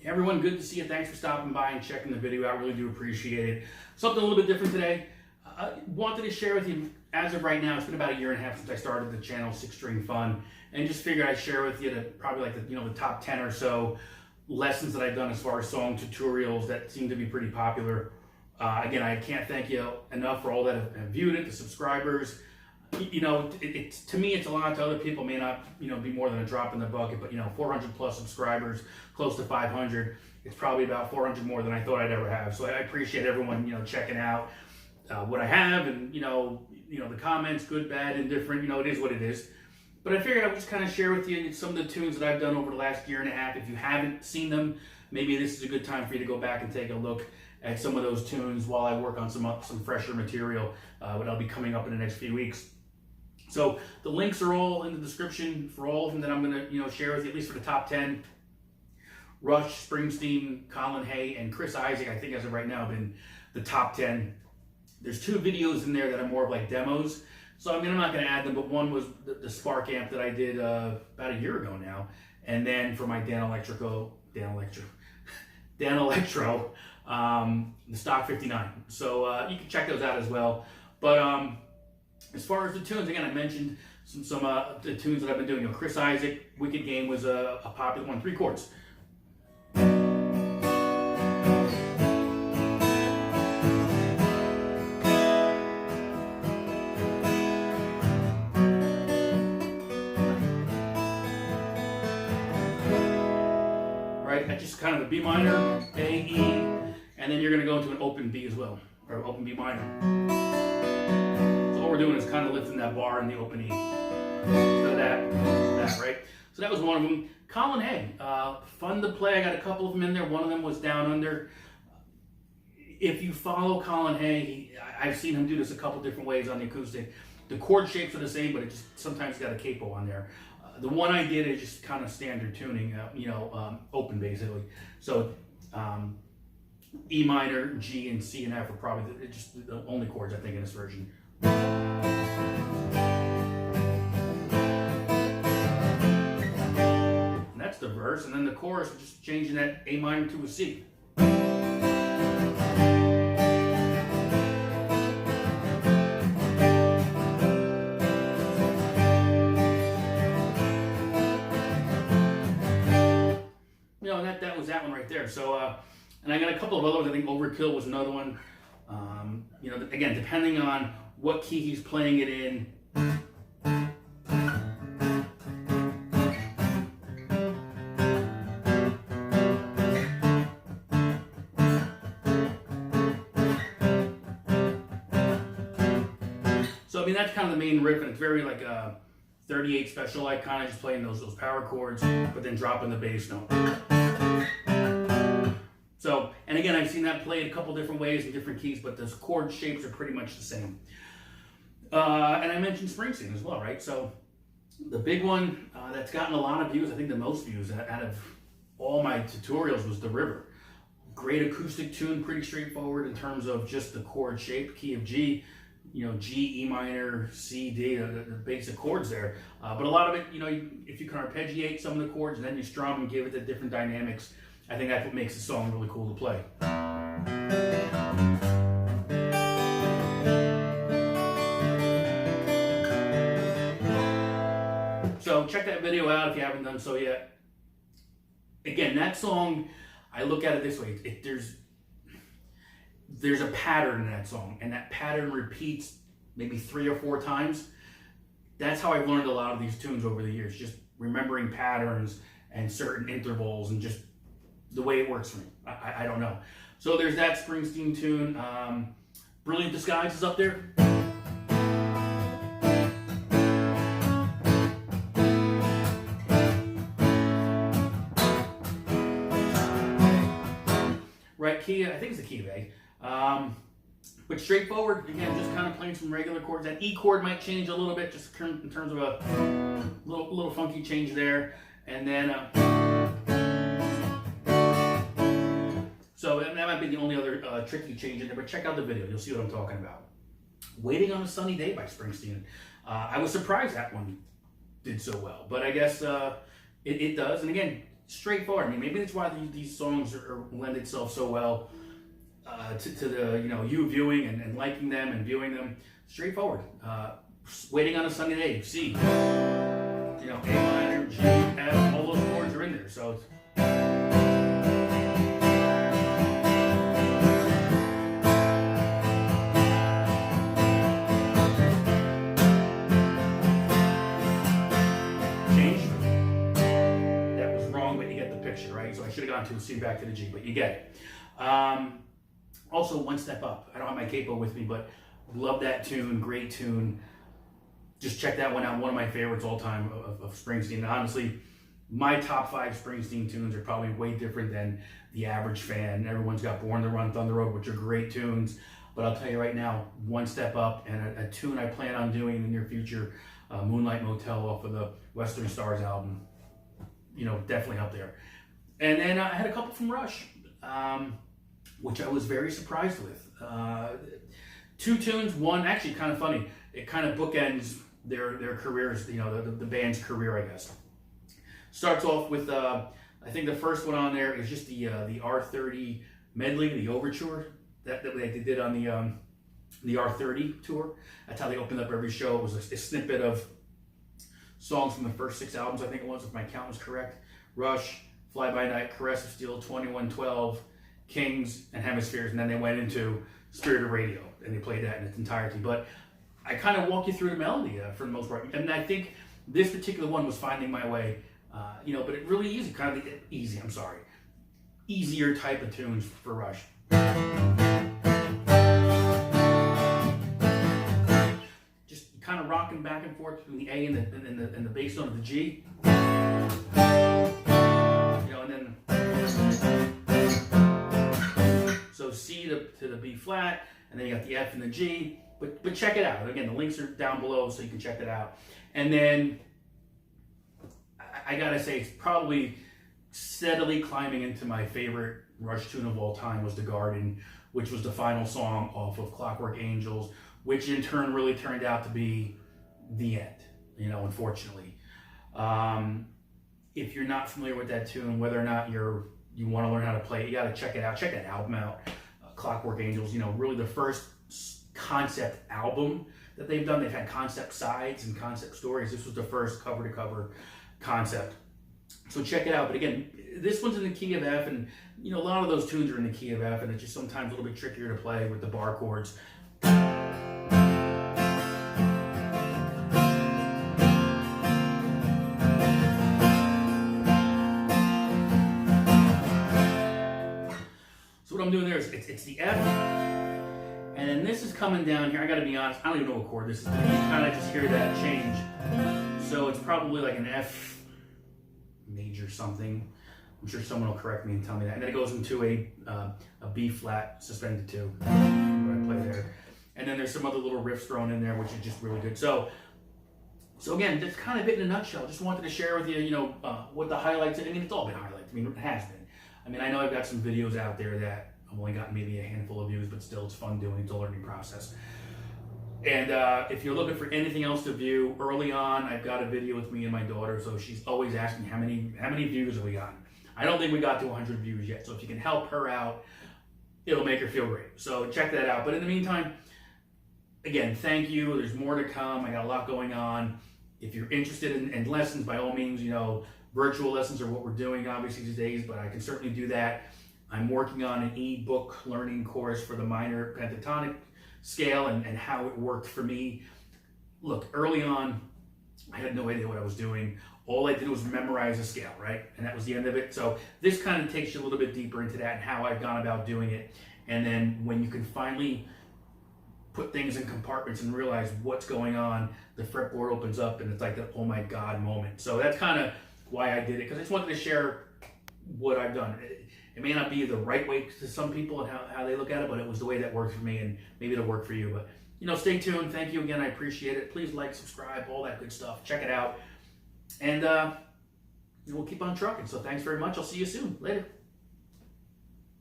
Everyone, good to see you. Thanks for stopping by and checking the video out. Really do appreciate it. Something a little bit different today. Wanted to share with you, as of right now, it's been about 1.5 years since I started the channel, Six String Fun, and just figured I'd share with you probably like the top 10 or so lessons that I've done as far as song tutorials that seem to be pretty popular. Again, I can't thank you enough for all that have viewed it, the subscribers. You know, to me, it's a lot. To other people, may not, be more than a drop in the bucket. But 400 plus subscribers, close to 500. It's probably about 400 more than I thought I'd ever have. So I appreciate everyone, checking out what I have, and the comments, good, bad, indifferent. It is what it is. But I figured I would just kind of share with you some of the tunes that I've done over the last 1.5 years. If you haven't seen them, maybe this is a good time for you to go back and take a look at some of those tunes while I work on some fresher material, that'll be coming up in the next few weeks. So the links are all in the description for all of them that I'm going to share with you, at least for the top 10. Rush, Springsteen, Colin Hay, and Isaak, I think as of right now, have been the top 10. There's 2 videos in there that are more of like demos. So I'm not going to add them, but one was the Spark amp that I did about 1 year ago now. And then for my Dan Electro, the Stock 59. So you can check those out as well. But as far as the tunes, again, I mentioned some the tunes that I've been doing. Isaak, Wicked Game was a popular one, 3 chords. Right, that's just kind of a B minor, A, E, and then you're going to go into an open B as well, or open B minor. What we're doing is kind of lifting that bar in the open E. So that, right? So that was one of them. Colin Hay, fun to play. I got a couple of them in there. One of them was Down Under. If you follow Colin Hay, I've seen him do this a couple different ways on the acoustic. The chord shapes are the same, but it just sometimes got a capo on there. The one I did is just kind of standard tuning, open basically. So E minor, G, and C and F are probably just the only chords I think in this version. And that's the verse, and then the chorus, we're just changing that A minor to a C. That was that one right there. So, and I got a couple of others. I think Overkill was another one. Again, depending on what key he's playing it in. So, that's kind of the main riff, and it's very like a 38 special, like kind of just playing those power chords, but then dropping the bass note. So, and again, I've seen that played a couple different ways in different keys, but the chord shapes are pretty much the same. And I mentioned Springsteen as well, right? So the big one that's gotten a lot of views, I think the most views out of all my tutorials, was The River. Great acoustic tune, pretty straightforward in terms of just the chord shape, key of G, G, E minor, C, D, the basic chords there. But a lot of it, if you can arpeggiate some of the chords and then you strum and give it the different dynamics, I think that's what makes the song really cool to play. So check that video out if you haven't done so yet. Again, that song, I look at it this way. There's a pattern in that song, and that pattern repeats maybe 3 or 4 times. That's how I've learned a lot of these tunes over the years, just remembering patterns and certain intervals and just the way it works for me. I don't know. So there's that Springsteen tune. Brilliant Disguise is up there. Right key, I think it's the key of A. But straightforward, again, just kind of playing some regular chords. That E chord might change a little bit, just in terms of a little funky change there. And then, so that might be the only other tricky change in there, but check out the video. You'll see what I'm talking about. Waiting on a Sunny Day by Springsteen. I was surprised that one did so well, but I guess it does. And again, straightforward. I mean, maybe that's why these songs lend itself so well to the, you viewing and liking them and viewing them. Straightforward. Waiting on a Sunny Day, C. A minor, G, F, all those chords are in there. So it's right? So I should have gone to C back to the G, but you get it. Also, One Step Up. I don't have my capo with me, but love that tune. Great tune. Just check that one out. One of my favorites all time of Springsteen. And honestly, my top 5 Springsteen tunes are probably way different than the average fan. Everyone's got Born to Run, Thunder Road, which are great tunes. But I'll tell you right now, One Step Up and a tune I plan on doing in the near future, Moonlight Motel off of the Western Stars album. Definitely up there. And then I had a couple from Rush, which I was very surprised with. 2 tunes, one actually kind of funny. It kind of bookends their careers, the band's career, I guess. Starts off with, I think the first one on there is just the R30 Medley, the Overture that they did on the R30 tour. That's how they opened up every show. It was a snippet of songs from the first 6 albums, I think it was, if my count was correct. Rush, Fly By Night, Caress of Steel, 2112, Kings, and Hemispheres, and then they went into Spirit of Radio, and they played that in its entirety. But I kind of walk you through the melody for the most part, and I think this particular one was finding my way, but it really easy, easier type of tunes for Rush. Just kind of rocking back and forth between the A and the bass note of the G. And then so C to the B flat, and then you got the F and the G. But check it out. Again, the links are down below, so you can check that out. And then I gotta say, it's probably steadily climbing into my favorite Rush tune of all time was "The Garden," which was the final song off of Clockwork Angels, which in turn really turned out to be the end. Unfortunately. If you're not familiar with that tune, whether or not you want to learn how to play it, you got to check it out. Check that album out, Clockwork Angels. Really the first concept album that they've done. They've had concept sides and concept stories. This was the first cover-to-cover concept. So check it out. But again, this one's in the key of F, and a lot of those tunes are in the key of F, and it's just sometimes a little bit trickier to play with the bar chords. What I'm doing there is it's the F, and then this is coming down here. I gotta be honest, I don't even know what chord this is. You kind of just hear that change. So it's probably like an F major something. I'm sure someone will correct me and tell me that. And then it goes into a B flat suspended 2. What I play there. And then there's some other little riffs thrown in there, which is just really good. So again, that's kind of it in a nutshell. Just wanted to share with you, what the highlights. It's all been highlights. It has been. I know I've got some videos out there that I've only gotten maybe a handful of views, but still it's fun doing. It's a learning process. And if you're looking for anything else to view, early on, I've got a video with me and my daughter, so she's always asking how many views have we gotten. I don't think we got to 100 views yet, so if you can help her out, it'll make her feel great. So check that out. But in the meantime, again, thank you. There's more to come. I got a lot going on. If you're interested in lessons, by all means, virtual lessons are what we're doing obviously these days, but I can certainly do that. I'm working on an e-book learning course for the minor pentatonic scale and how it worked for me. Look, early on, I had no idea what I was doing. All I did was memorize a scale, right? And that was the end of it. So this kind of takes you a little bit deeper into that and how I've gone about doing it. And then when you can finally put things in compartments and realize what's going on, the fretboard opens up and it's like that oh my God moment. So that's kind of why I did it, because I just wanted to share what I've done. It may not be the right way to some people and how they look at it, but it was the way that worked for me, and maybe it'll work for you. But stay tuned. Thank you again. I appreciate it. Please like, subscribe, all that good stuff. Check it out. And we'll keep on trucking. So thanks very much. I'll see you soon. Later.